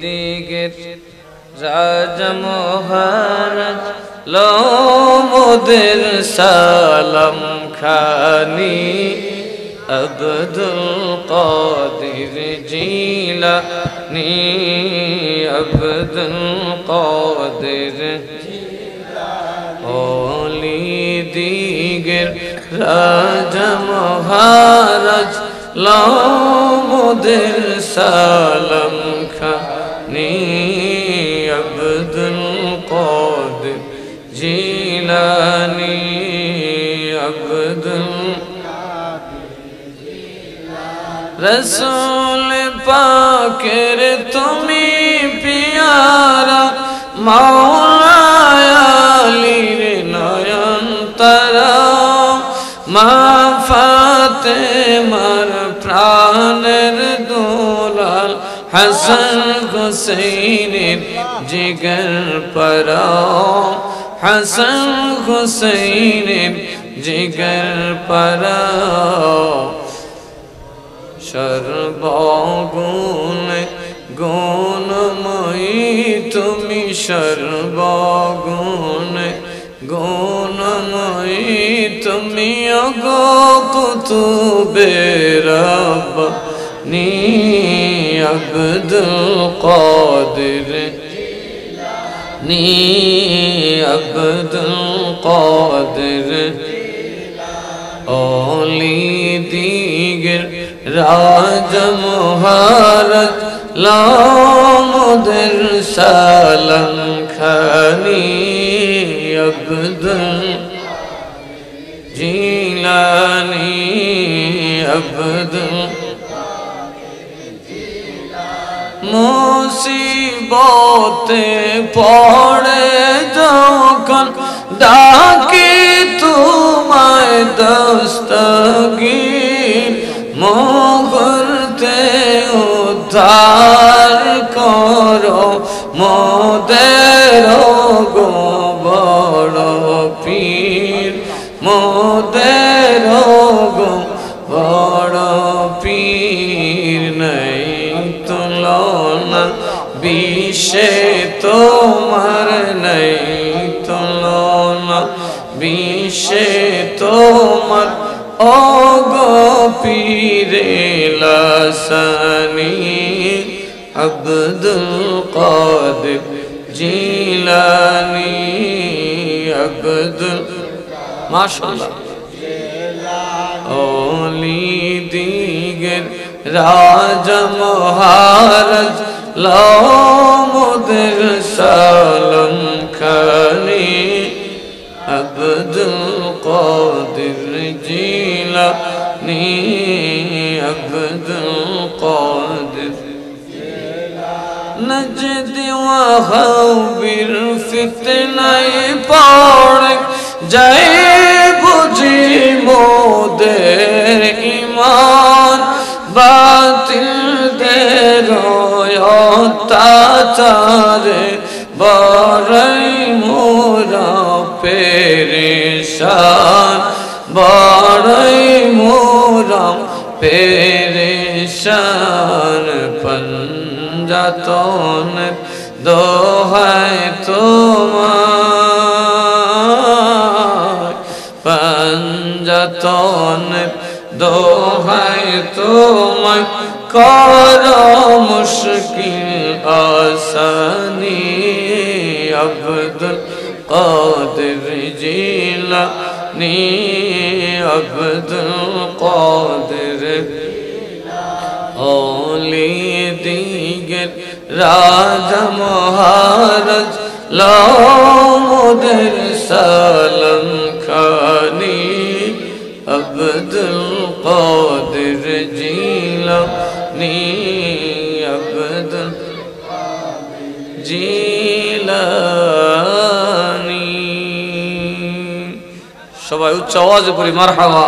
দিগের রাজা মহারাজ লো মোদের সালাম খানি আব্দুল কাদির জিলানী আব্দুল কাদির ওলি দিগের রাজা মহারাজ লো মোদের সালাম খানি আব্দুল কাদির জিলানী আব্দুল রসূল পাকের তুমি পিয়ারা মাওলা আলীর নয়ন তারা মা ফাতেমার প্রাণের দুলাল হাসান হুসাইনের জিগর পরা হাসান হুসাইনের জিগর পরা সর্বগুণে গুণময়ী তুমি সর্বগুণে গুণময়ী তুমি ওগো কুতুবে রব্বানী আব্দুল কাদির নি আব্দুল কাদির ওলি দিগের রাজা মহারাজ লো মোদের সালাম খানি আব্দুল জিলানী আব্দুল মুসিবতে পড়ে যখন ডাকি তোমায় দস্তগীর মুহূর্তে উদ্ধার করো মোদের গো বড় পীর মোদের গো বড় পীর নাই তুলনা বিশ্বে তোমার নাই তুলনা বিশ্বে তোমার ওগো পীরে লাসানী আব্দুল কাদির জিলানী আব্দুল মাশাআল্লাহ ওলি দিগের রাজা মহারাজ লো মোদের সালাম খানি আব্দুল কাদির জিলানী আব্দুল কাদির নজদ ওয়াহাবির ফিতনায় পড়ে যায় বুঝি মোদের ঈমান বাতিলদের অত্যাচারে বড়ই মোরা পেরেশান বড়ই মোরা পেরেশান পঞ্জাতন দোহায় তোমার পঞ্জাতন দোহায় তোমার কর মুশকিল আসানি আব্দুল কাদির জিলানী আব্দুল কাদির ওলি দিগের রাজা মহারাজ লো মোদের সালাম খানি আব্দুল কাদির জিলানী আব্দুল জিলানী সবাই উচ্চ আওয়াজে পড়ি মারহাবা।